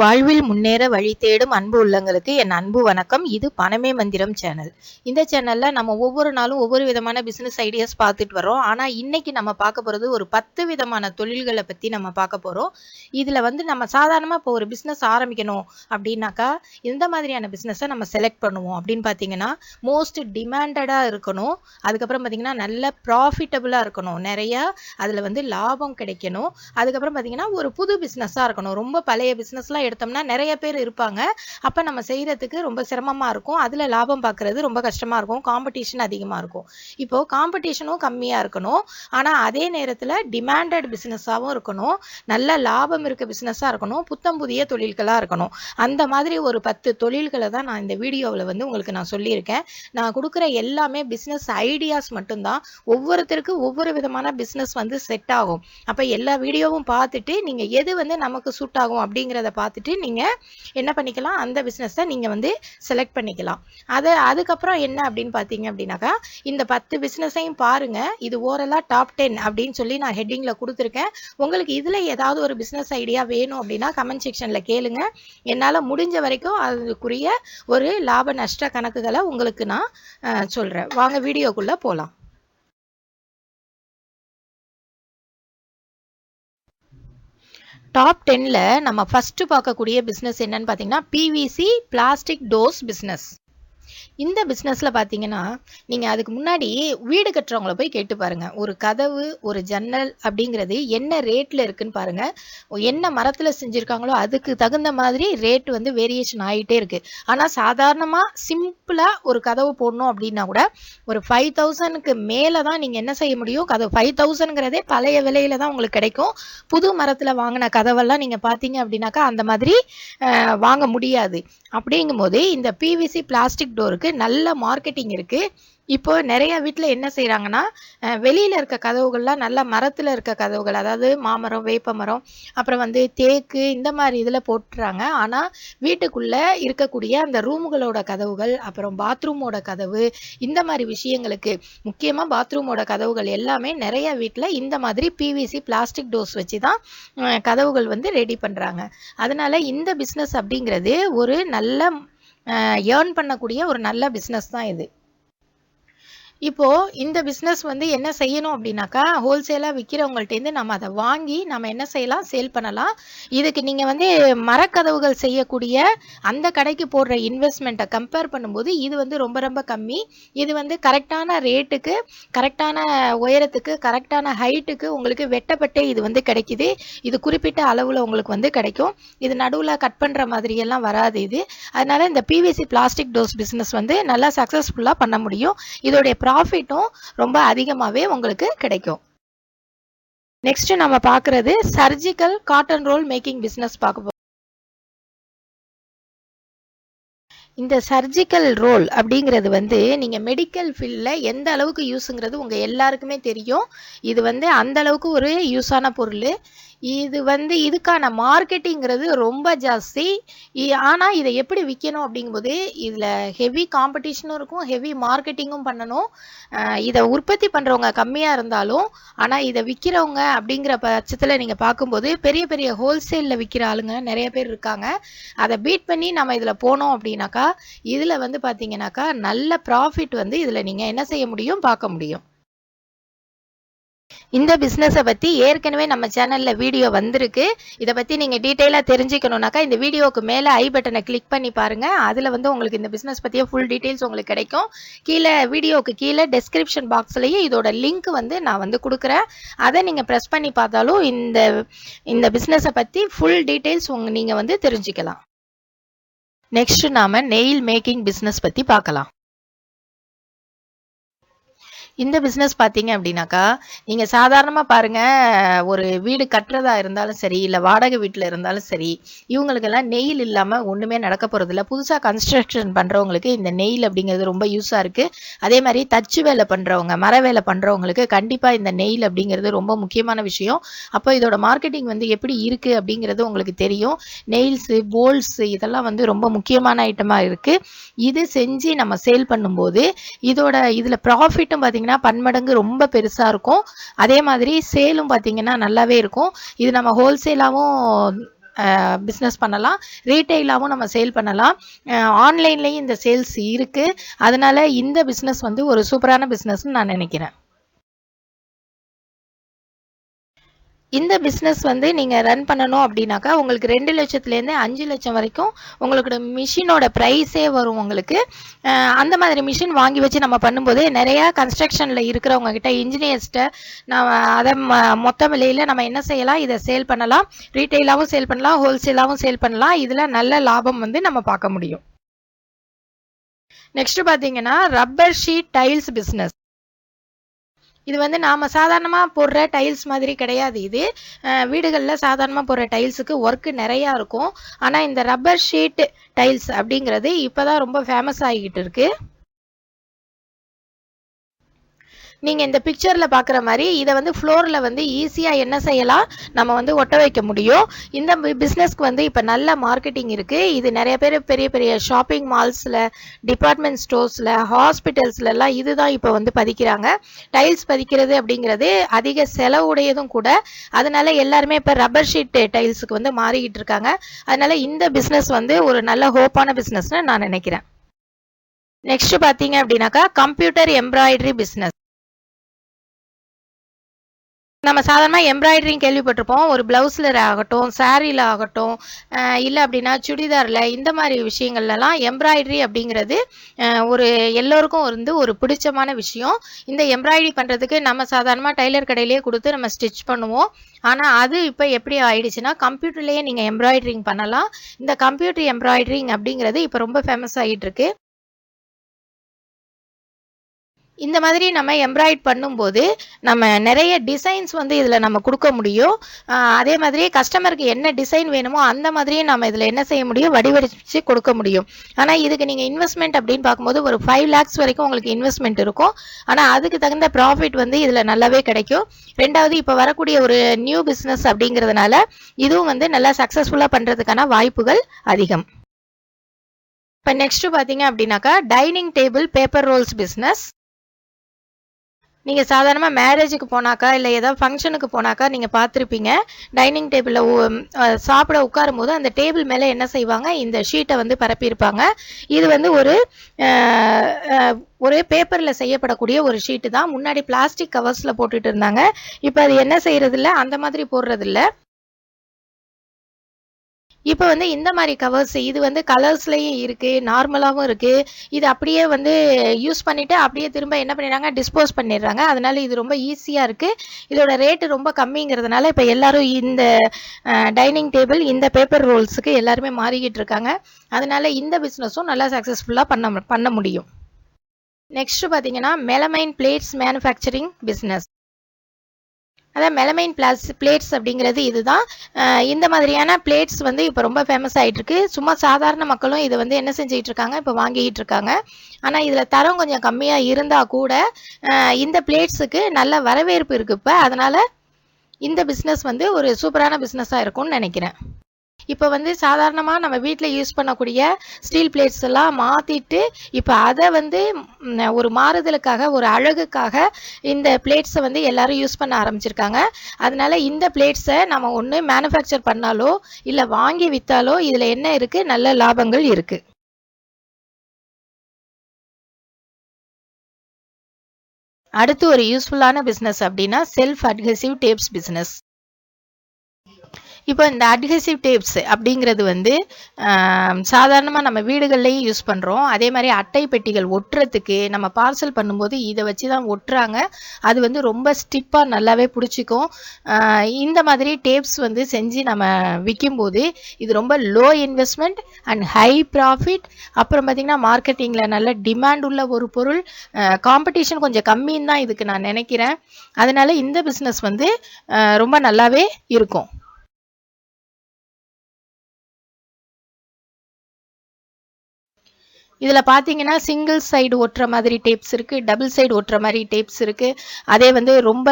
வாழ்வில் முன்னேற வழி தேடும் அன்பு உள்ளங்களுக்கு என் அன்பு வணக்கம். இது பணமே மந்திரம் சேனல். இந்த சேனல்ல நம்ம ஒவ்வொரு நாளும் ஒவ்வொரு விதமான பிசினஸ் ஐடியாஸ் பார்த்துட்டு வரோம். ஆனா இன்னைக்கு நம்ம பார்க்க போறது ஒரு 10 விதமான தொழில்களை பத்தி நம்ம பார்க்க போறோம். இதுல நம்ம சாதாரணமா இப்போ ஒரு பிசினஸ் ஆரம்பிக்கணும் அப்படின்னாக்கா இந்த மாதிரியான பிசினஸை நம்ம செலக்ட் பண்ணுவோம். அப்படின்னு பார்த்தீங்கன்னா மோஸ்ட் டிமாண்டடா இருக்கணும். அதுக்கப்புறம் பார்த்தீங்கன்னா நல்ல ப்ராஃபிட்டபிளா இருக்கணும். நிறைய அதுல லாபம் கிடைக்கணும். அதுக்கப்புறம் பார்த்தீங்கன்னா ஒரு புது பிசினஸா இருக்கணும். ரொம்ப பழைய பிசினஸ்லாம் எடுத்தோம்னா நிறைய பேர் இருப்பாங்க. அப்ப நம்ம செய்யறதுக்கு ரொம்ப சிரமமா இருக்கும். அதுல லாபம் பார்க்கறது ரொம்ப கஷ்டமா இருக்கும். காம்படிஷன் அதிகமா இருக்கும். இப்போ காம்படிஷனும் கம்மியா இருக்கணும். ஆனா அதே நேரத்துல டிமாண்டட் பிசினஸாவும் இருக்கணும். நல்ல லாபம் இருக்க பிசினஸா இருக்கணும். புத்தம் புதிய தொழில்களா இருக்கணும். அந்த மாதிரி ஒரு 10 தொழில்களை தான் நான் இந்த வீடியோவில் உங்களுக்கு நான் சொல்லியிருக்கேன். நான் கொடுக்குற எல்லாமே பிசினஸ் ஐடியாஸ் மட்டும்தான். ஒவ்வொருத்தருக்கு ஒவ்வொரு விதமான பிசினஸ் செட் ஆகும். அப்ப எல்லா வீடியோவும் பார்த்துட்டு நீங்க எது நமக்கு சூட் ஆகும் அப்படிங்கிறத பார்த்துட்டு நீங்க என்ன பண்ணிக்கலாம், அந்த பிசினஸை நீங்க செலக்ட் பண்ணிக்கலாம். அதுக்கப்புறம் என்ன அப்படின்னு பார்த்தீங்க அப்படின்னாக்கா இந்த 10 பிசினஸையும் பாருங்க. இது ஓரலா டாப் 10 அப்படின்னு சொல்லி நான் ஹெட்டிங்ல கொடுத்துருக்கேன். உங்களுக்கு இதுல ஏதாவது ஒரு பிசினஸ் ஐடியா வேணும் அப்படின்னா கமெண்ட் செக்ஷன்ல கேளுங்க. என்னால முடிஞ்ச வரைக்கும் அதுக்குரிய ஒரு லாப நஷ்ட கணக்குகளை உங்களுக்கு நான் சொல்றேன். வாங்க வீடியோக்குள்ள போலாம். டாப் 10ல நம்ம ஃபர்ஸ்ட் பார்க்கக்கூடிய பிசினஸ் என்னன்னு பார்த்தீங்கன்னா பிவிசி பிளாஸ்டிக் டோர்ஸ் பிசினஸ். இந்த பிஸ்னஸ்ல பார்த்தீங்கன்னா நீங்கள் அதுக்கு முன்னாடி வீடு கட்டுறவங்கள போய் கேட்டு பாருங்க. ஒரு கதவு ஒரு ஜன்னல் அப்படிங்கிறது என்ன ரேட்டில் இருக்குன்னு பாருங்க. என்ன மரத்தில் செஞ்சுருக்காங்களோ அதுக்கு தகுந்த மாதிரி ரேட் வேரியேஷன் ஆகிட்டே இருக்கு. ஆனால் சாதாரணமாக சிம்பிளாக ஒரு கதவு போடணும் அப்படின்னா கூட ஒரு 5000க்கு மேலே தான் நீங்கள் என்ன செய்ய முடியும். கதவு 5000ங்கிறதே பழைய விலையில தான் உங்களுக்கு கிடைக்கும். புது மரத்தில் வாங்கின கதவெல்லாம் நீங்கள் பார்த்தீங்க அப்படின்னாக்கா அந்த மாதிரி வாங்க முடியாது. அப்படிங்கும்போது இந்த பிவிசி பிளாஸ்டிக் டோருக்கு நல்ல மார்க்கெட்டிங் இருக்கு. இப்போ நிறைய வீட்டில் என்ன செய்யறாங்கன்னா வெளியில இருக்க கதவுகள்லாம் நல்ல மரத்துல இருக்க கதவுகள், அதாவது மாமரம் வேப்ப மரம் அப்புறம் தேக்கு இந்த மாதிரி இதுல போட்டுறாங்க. ஆனா வீட்டுக்குள்ள இருக்கக்கூடிய அந்த ரூமுகளோட கதவுகள் அப்புறம் பாத்ரூமோட கதவு இந்த மாதிரி விஷயங்களுக்கு, முக்கியமா பாத்ரூமோட கதவுகள் எல்லாமே நிறைய வீட்டில் இந்த மாதிரி பிவிசி பிளாஸ்டிக் டோர்ஸ் வச்சுதான் கதவுகள் ரெடி பண்றாங்க. அதனால இந்த பிசினஸ் அப்படிங்கிறது ஒரு நல்ல ஏர்ன் பண்ணக்கூடிய ஒரு நல்ல பிசினஸ் தான் இது. இப்போ இந்த பிஸ்னஸ் என்ன செய்யணும் அப்படின்னாக்கா ஹோல்சேலா விற்கிறவங்கள்ட்டேருந்து நம்ம அதை வாங்கி நம்ம என்ன செய்யலாம், சேல் பண்ணலாம். இதுக்கு நீங்க மரக்கதவுகள் செய்யக்கூடிய அந்த கடைக்கு போடுற இன்வெஸ்ட்மெண்ட்டை கம்பேர் பண்ணும்போது இது ரொம்ப ரொம்ப கம்மி. இது கரெக்டான ரேட்டுக்கு கரெக்டான உயரத்துக்கு கரெக்டான ஹைட்டுக்கு உங்களுக்கு வெட்டப்பட்டே இது கிடைக்குது. இது குறிப்பிட்ட அளவுல உங்களுக்கு கிடைக்கும். இது நடுவில் கட் பண்ற மாதிரி எல்லாம் வராது இது. அதனால இந்த பிவிசி பிளாஸ்டிக் டோர்ஸ் பிஸ்னஸ் நல்லா சக்சஸ்ஃபுல்லா பண்ண முடியும். இதோடைய ப்ராஃபிட்டும் ரொம்ப அதிகமாகவே உங்களுக்கு கிடைக்கும். நெக்ஸ்ட் நம்ம பார்க்கறது surgical cotton roll making business பார்க்க போறோம். இந்த சர்ஜிக்கல் ரோல் அப்படிங்கிறது நீங்க மெடிக்கல் ஃபீல்ட்ல எந்த அளவுக்கு யூஸுங்கிறது உங்க எல்லாருக்குமே தெரியும். இது அந்த அளவுக்கு ஒரு யூஸான பொருள். இது இதுக்கான மார்க்கெட்டிங்கிறது ரொம்ப ஜாஸ்தி. ஆனா இதை எப்படி விற்கணும் அப்படிங்கும்போது இதுல ஹெவி காம்படிஷனும் இருக்கும், ஹெவி மார்க்கெட்டிங்கும் பண்ணணும். இதை உற்பத்தி பண்றவங்க கம்மியா இருந்தாலும் ஆனா இதை விற்கிறவங்க அப்படிங்கிற பட்சத்துல நீங்க பார்க்கும்போது பெரிய பெரிய ஹோல்சேல்ல விற்கிற ஆளுங்க நிறைய பேர் இருக்காங்க. அதை பீட் பண்ணி நம்ம இதுல போனோம் அப்படின்னாக்கா இதுல பாத்தீங்கன்னாக்கா நல்ல ப்ராஃபிட் இதுல நீங்க என்ன செய்ய முடியும், பார்க்க முடியும். இந்த பிசினஸை பத்தி ஏற்கனவே நம்ம சேனல்ல வீடியோ வந்திருக்கு. இதை பத்தி நீங்க டீட்டெயிலா தெரிஞ்சுக்கணும்னாக்கா இந்த வீடியோக்கு மேல ஐ பட்டனை கிளிக் பண்ணி பாருங்க. அதுல உங்களுக்கு இந்த பிசினஸ் பத்திய ஃபுல் டீடைல்ஸ் உங்களுக்கு கிடைக்கும். கீழே வீடியோக்கு கீழே டெஸ்கிரிப்ஷன் பாக்ஸ்லயே இதோட லிங்க் நான் கொடுக்குறேன். அதை நீங்க பிரஸ் பண்ணி பார்த்தாலும் இந்த பிசினஸை பத்தி ஃபுல் டீடைல்ஸ் நீங்க தெரிஞ்சுக்கலாம். நெக்ஸ்ட் நாம நெயில் மேக்கிங் பிசினஸ் பத்தி பார்க்கலாம். இந்த பிஸ்னஸ் பார்த்தீங்க அப்படின்னாக்கா நீங்கள் சாதாரணமாக பாருங்க, ஒரு வீடு கட்டுறதா இருந்தாலும் சரி இல்லை வாடகை வீட்டில் இருந்தாலும் சரி இவங்களுக்கெல்லாம் நெயில் இல்லாமல் ஒன்றுமே நடக்க போகிறதில்ல. புதுசாக கன்ஸ்ட்ரக்ஷன் பண்ணுறவங்களுக்கு இந்த நெயில் அப்படிங்கிறது ரொம்ப யூஸாக இருக்குது. அதே மாதிரி தச்சு வேலை பண்ணுறவங்க மர வேலை பண்ணுறவங்களுக்கு கண்டிப்பாக இந்த நெயில் அப்படிங்கிறது ரொம்ப முக்கியமான விஷயம். அப்போ இதோட மார்க்கெட்டிங் எப்படி இருக்குது அப்படிங்கிறது உங்களுக்கு தெரியும். நெயில்ஸு போல்ஸு இதெல்லாம் ரொம்ப முக்கியமான ஐட்டமாக இருக்குது. இது செஞ்சு நம்ம சேல் பண்ணும்போது இதில் ப்ராஃபிட்டும் பார்த்தீங்கன்னா பன்மடங்கு ரொம்ப பெருசா இருக்கும். அதே மாதிரி சேலும் பார்த்தீங்கன்னா நல்லாவே இருக்கும். இது நம்ம ஹோல்சேலாவும் பிஸ்னஸ் பண்ணலாம். ரீட்டெயிலாகவும் நம்ம சேல் பண்ணலாம். ஆன்லைன்லேயும் இந்த சேல்ஸ் இருக்குது. அதனால இந்த பிஸ்னஸ் வந்து ஒரு சூப்பரான பிஸ்னஸ்ன்னு நான் நினைக்கிறேன். இந்த பிஸ்னஸ் வந்து நீங்கள் ரன் பண்ணணும் அப்படின்னாக்கா உங்களுக்கு 2 லட்சத்துலேருந்து 5 லட்சம் வரைக்கும் உங்களோட மிஷினோட ப்ரைஸே வரும் உங்களுக்கு. அந்த மாதிரி மிஷின் வாங்கி வச்சு நம்ம பண்ணும்போது நிறையா கன்ஸ்ட்ரக்ஷனில் இருக்கிறவங்க கிட்ட இன்ஜினியர்ஸ்ட்டை நம்ம அதை மொத்த விலையில் நம்ம என்ன செய்யலாம், இதை சேல் பண்ணலாம். ரீட்டெயிலாகவும் சேல் பண்ணலாம், ஹோல்சேலாகவும் சேல் பண்ணலாம். இதில் நல்ல லாபம் வந்து நம்ம பார்க்க முடியும். நெக்ஸ்ட் பார்த்தீங்கன்னா ரப்பர் ஷீட் டைல்ஸ் பிஸ்னஸ். இது வந்து நாம் சாதாரணமாக போடுற டைல்ஸ் மாதிரி கிடையாது. இது வீடுகளில் சாதாரணமாக போடுற டைல்ஸுக்கு ஒர்க்கு நிறையா இருக்கும். ஆனால் இந்த ரப்பர் ஷீட் டைல்ஸ் அப்படிங்கிறது இப்போ தான் ரொம்ப ஃபேமஸ் ஆகிக்கிட்டு இருக்கு. நீங்கள் இந்த பிக்சரில் பார்க்குற மாதிரி இதை வந்து ஃப்ளோரில் வந்து ஈஸியாக என்ன செய்யலாம், நம்ம வந்து ஒட்ட வைக்க முடியும். இந்த பிஸ்னஸ்க்கு வந்து இப்போ நல்ல மார்க்கெட்டிங் இருக்குது. இது நிறைய பேர் பெரிய பெரிய ஷாப்பிங் மால்ஸில், டிபார்ட்மெண்ட் ஸ்டோர்ஸில், ஹாஸ்பிட்டல்ஸ்லாம் இதுதான் இப்போ வந்து பதிக்கிறாங்க. டைல்ஸ் பதிக்கிறது அப்படிங்கிறது அதிக செலவுடையதும் கூட. அதனால எல்லாருமே இப்போ ரப்பர் ஷீட் டைல்ஸுக்கு வந்து மாறிக்கிட்டு இருக்காங்க. அதனால இந்த பிஸ்னஸ் வந்து ஒரு நல்ல ஹோப்பான பிஸ்னஸ்னு நான் நினைக்கிறேன். நெக்ஸ்ட் பார்த்தீங்க அப்படின்னாக்கா கம்ப்யூட்டர் எம்ப்ராய்டரி பிஸ்னஸ். நம்ம சாதாரணமாக எம்ப்ராய்டரிங் கேள்விப்பட்டிருப்போம். ஒரு ப்ளவுஸில் ஆகட்டும், சாரியில் ஆகட்டும், இல்லை அப்படின்னா சுடிதாரில், இந்த மாதிரி விஷயங்கள்லாம் எம்ப்ராய்டரி அப்படிங்கிறது ஒரு எல்லோருக்கும் வந்து ஒரு பிடிச்சமான விஷயம். இந்த எம்ப்ராய்டரி பண்ணுறதுக்கு நம்ம சாதாரணமாக டைலர் கடையிலேயே கொடுத்து நம்ம ஸ்டிச் பண்ணுவோம். ஆனால் அது இப்போ எப்படி ஆயிடுச்சுன்னா கம்ப்யூட்டர்லேயே நீங்கள் எம்ப்ராய்டரிங் பண்ணலாம். இந்த கம்ப்யூட்டர் எம்ப்ராய்டரிங் அப்படிங்கிறது இப்போ ரொம்ப ஃபேமஸ் ஆகிட்டு இருக்கு. இந்த மாதிரி நம்ம எம்ப்ராய்ட் பண்ணும்போது நம்ம நிறைய டிசைன்ஸ் வந்து இதில் நம்ம கொடுக்க முடியும். அதே மாதிரி கஸ்டமருக்கு என்ன டிசைன் வேணுமோ அந்த மாதிரியே நம்ம இதில் என்ன செய்ய முடியும், வடிவடிச்சு கொடுக்க முடியும். ஆனால் இதுக்கு நீங்கள் இன்வெஸ்ட்மெண்ட் அப்படின்னு பார்க்கும்போது ஒரு 5 lakhs வரைக்கும் உங்களுக்கு இன்வெஸ்ட்மெண்ட் இருக்கும். ஆனால் அதுக்கு தகுந்த ப்ராஃபிட் வந்து இதில் நல்லாவே கிடைக்கும். ரெண்டாவது, இப்போ வரக்கூடிய ஒரு நியூ பிஸ்னஸ் அப்படிங்கிறதுனால இதுவும் வந்து நல்லா சக்ஸஸ்ஃபுல்லாக பண்ணுறதுக்கான வாய்ப்புகள் அதிகம். இப்போ நெக்ஸ்ட் பார்த்தீங்க அப்படின்னாக்கா dining table paper rolls business. நீங்கள் சாதாரணமாக மேரேஜுக்கு போனாக்கா இல்லை ஏதாவது ஃபங்க்ஷனுக்கு போனாக்கா நீங்கள் பார்த்துருப்பீங்க. டைனிங் டேபிளில் சாப்பிட உட்காரும் போது அந்த டேபிள் மேலே என்ன செய்வாங்க, இந்த ஷீட்டை வந்து பரப்பியிருப்பாங்க. இது வந்து ஒரு பேப்பரில் செய்யப்படக்கூடிய ஒரு ஷீட்டு தான். முன்னாடி பிளாஸ்டிக் கவர்ஸில் போட்டுட்டு இருந்தாங்க. இப்போ அது என்ன செய்யறதில்ல, அந்த மாதிரி போடுறதில்ல. இப்போ வந்து இந்த மாதிரி கவர்ஸ் இது வந்து கலர்ஸ்லேயும் இருக்குது, நார்மலாகவும் இருக்குது. இது அப்படியே வந்து யூஸ் பண்ணிவிட்டு அப்படியே திரும்ப என்ன பண்ணிடுறாங்க, டிஸ்போஸ் பண்ணிடுறாங்க. அதனால இது ரொம்ப ஈஸியாக இருக்குது. இதோட ரேட்டு ரொம்ப கம்மிங்கிறதுனால இப்போ எல்லாரும் இந்த டைனிங் டேபிள், இந்த பேப்பர் ரோல்ஸுக்கு எல்லாருமே மாறிக்கிட்டு இருக்காங்க. அதனால இந்த பிஸ்னஸும் நல்லா சக்ஸஸ்ஃபுல்லாக பண்ண முடியும். நெக்ஸ்ட் பார்த்தீங்கன்னா மெலமைன் பிளேட்ஸ் மேனுஃபேக்சரிங் பிஸ்னஸ். அதான் மெலமைன் பிளேட்ஸ் அப்படிங்கிறது இதுதான். இந்த மாதிரியான பிளேட்ஸ் வந்து இப்போ ரொம்ப ஃபேமஸ் ஆகிட்டு இருக்கு. சும்மா சாதாரண மக்களும் இதை வந்து என்ன செஞ்சுக்கிட்டு இருக்காங்க, இப்போ வாங்கிக்கிட்டு இருக்காங்க. ஆனால் இதில் தரம் கொஞ்சம் கம்மியாக இருந்தால் கூட இந்த பிளேட்ஸுக்கு நல்ல வரவேற்பு இருக்குது இப்போ. அதனால் இந்த பிஸ்னஸ் வந்து ஒரு சூப்பரான பிஸ்னஸாக இருக்கும்னு நினைக்கிறேன். இப்போ வந்து சாதாரணமாக நம்ம வீட்டில் யூஸ் பண்ணக்கூடிய ஸ்டீல் பிளேட்ஸ் எல்லாம் மாற்றிட்டு இப்போ அதை வந்து ஒரு மாறுதலுக்காக, ஒரு அழகுக்காக இந்த பிளேட்ஸை வந்து எல்லாரும் யூஸ் பண்ண ஆரம்பிச்சிருக்காங்க. அதனால இந்த பிளேட்ஸை நம்ம ஒன்று மேனுஃபேக்சர் பண்ணாலோ இல்லை வாங்கி விற்றாலோ இதில் என்ன இருக்குது, நல்ல லாபங்கள் இருக்குது. அடுத்து ஒரு யூஸ்ஃபுல்லான பிஸ்னஸ் அப்படின்னா செல்ஃப் அட்ஹெசிவ் டேப்ஸ் பிஸ்னஸ். இப்போ இந்த அட்ஹெசிவ் டேப்ஸ் அப்படிங்கிறது வந்து சாதாரணமாக நம்ம வீடுகள்லையும் யூஸ் பண்ணுறோம். அதே மாதிரி அட்டை பெட்டிகள் ஒட்டுறதுக்கு நம்ம பார்சல் பண்ணும்போது இதை வச்சு தான் ஒட்டுறாங்க. அது வந்து ரொம்ப ஸ்டிப்பாக நல்லாவே பிடிச்சிக்கும். இந்த மாதிரி டேப்ஸ் வந்து செஞ்சு நம்ம விற்கும்போது இது ரொம்ப low investment and high profit. அப்புறம் பார்த்திங்கன்னா மார்க்கெட்டிங்கில் நல்ல டிமாண்ட் உள்ள ஒரு பொருள். காம்படிஷன் கொஞ்சம் கம்மின்னு தான் இதுக்கு நான் நினைக்கிறேன். அதனால் இந்த பிஸ்னஸ் வந்து ரொம்ப நல்லாவே இருக்கும். இதில் பார்த்தீங்கன்னா சிங்கிள் சைடு ஒட்டுற மாதிரி டேப்ஸ் இருக்குது, டபுள் சைடு ஒட்டுற மாதிரி டேப்ஸ் இருக்குது, அதே வந்து ரொம்ப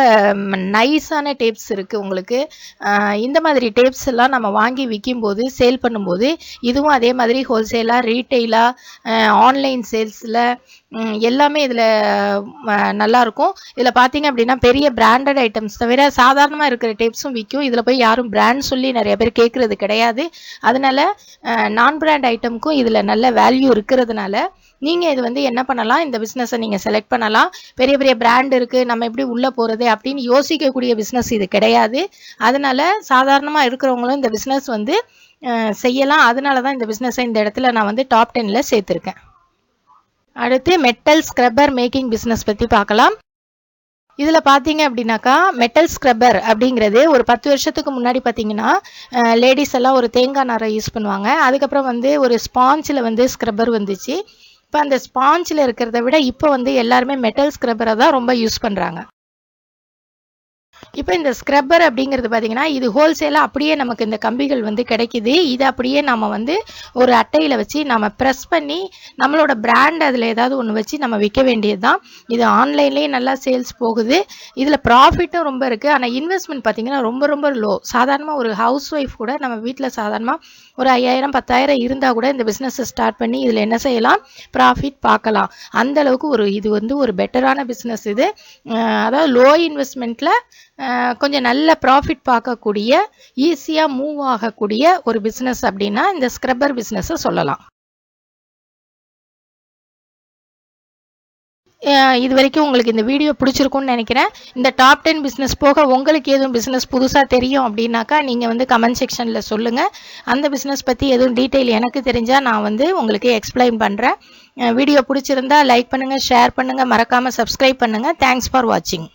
நைஸான டேப்ஸ் இருக்குது உங்களுக்கு. இந்த மாதிரி டேப்ஸ் எல்லாம் நம்ம வாங்கி விற்கும்போது சேல் பண்ணும்போது இதுவும் அதே மாதிரி ஹோல்சேலாக ரீட்டெயிலாக ஆன்லைன் சேல்ஸில் எல்லாமே இதில் நல்லாயிருக்கும். இதில் பார்த்தீங்க அப்படின்னா பெரிய பிராண்டட் ஐட்டம்ஸ் தவிர சாதாரணமாக இருக்கிற டேப்ஸும் விற்கும். இதில் போய் யாரும் பிராண்ட் சொல்லி நிறைய பேர் கேட்குறது கிடையாது. அதனால நான் பிராண்ட் ஐட்டமுக்கும் இதில் நல்ல வேல்யூ இருக்கிறதுனால நீங்கள் இது வந்து என்ன பண்ணலாம், இந்த பிஸ்னஸை நீங்கள் செலக்ட் பண்ணலாம். பெரிய பெரிய பிராண்ட் இருக்குது, நம்ம எப்படி உள்ளே போகிறது அப்படின்னு யோசிக்கக்கூடிய பிஸ்னஸ் இது கிடையாது. அதனால சாதாரணமாக இருக்கிறவங்களும் இந்த பிஸ்னஸ் வந்து செய்யலாம். அதனால தான் இந்த பிஸ்னஸை இந்த இடத்துல நான் வந்து டாப் 10ல் சேர்த்துருக்கேன். அடுத்து மெட்டல் ஸ்க்ரப்பர் மேக்கிங் பிஸ்னஸ் பற்றி பார்க்கலாம். இதில் பார்த்தீங்க அப்படின்னாக்கா மெட்டல் ஸ்க்ரப்பர் அப்படிங்கிறது ஒரு 10 வருஷத்துக்கு முன்னாடி பார்த்தீங்கன்னா லேடிஸ் எல்லாம் ஒரு தேங்காய் நாரை யூஸ் பண்ணுவாங்க. அதுக்கப்புறம் வந்து ஒரு ஸ்பாஞ்சில் வந்து ஸ்க்ரப்பர் வந்துச்சு. இப்போ அந்த ஸ்பாஞ்சில் இருக்கிறத விட இப்போ வந்து எல்லாருமே மெட்டல் ஸ்க்ரப்பரை தான் ரொம்ப யூஸ் பண்ணுறாங்க. இப்போ இந்த ஸ்க்ரப்பர் அப்படிங்கிறது பார்த்தீங்கன்னா இது ஹோல்சேலாக அப்படியே நமக்கு இந்த கம்பிகள் வந்து கிடைக்குது. இதை அப்படியே நம்ம வந்து ஒரு அட்டையில் வச்சு நம்ம ப்ரெஸ் பண்ணி நம்மளோட பிராண்ட் அதில் ஏதாவது ஒன்று வச்சு நம்ம விற்க வேண்டியது தான். இது ஆன்லைன்லேயே நல்லா சேல்ஸ் போகுது. இதில் ப்ராஃபிட்டும் ரொம்ப இருக்குது. ஆனால் இன்வெஸ்ட்மெண்ட் பார்த்தீங்கன்னா ரொம்ப ரொம்ப லோ. சாதாரணமாக ஒரு ஹவுஸ் ஒய்ஃப் கூட நம்ம வீட்டில் சாதாரணமாக ஒரு 5000 10,000 இருந்தால் கூட இந்த பிஸ்னஸை ஸ்டார்ட் பண்ணி இதில் என்ன செய்யலாம், ப்ராஃபிட் பார்க்கலாம். அந்த அளவுக்கு இது வந்து ஒரு பெட்டரான பிஸ்னஸ் இது. அதாவது லோ இன்வெஸ்ட்மெண்ட்டில் கொஞ்சம் நல்ல ப்ராஃபிட் பார்க்கக்கூடிய, ஈஸியாக மூவ் ஆகக்கூடிய ஒரு பிஸ்னஸ் அப்படின்னா இந்த ஸ்க்ரப்பர் பிஸ்னஸை சொல்லலாம். இது வரைக்கும் உங்களுக்கு இந்த வீடியோ பிடிச்சிருக்கும்னு நினைக்கிறேன். இந்த டாப் 10 பிஸ்னஸ் போக உங்களுக்கு எதுவும் பிஸ்னஸ் புதுசாக தெரியும் அப்படின்னாக்கா நீங்கள் வந்து கமெண்ட் செக்ஷனில் சொல்லுங்கள். அந்த பிஸ்னஸ் பற்றி எதுவும் டீட்டெயில் எனக்கு தெரிஞ்சால் நான் வந்து உங்களுக்கு எக்ஸ்பிளைன் பண்ணுறேன். வீடியோ பிடிச்சிருந்தா லைக் பண்ணுங்கள், ஷேர் பண்ணுங்கள், மறக்காமல் சப்ஸ்கிரைப் பண்ணுங்கள். தேங்க்ஸ் ஃபார் வாட்சிங்.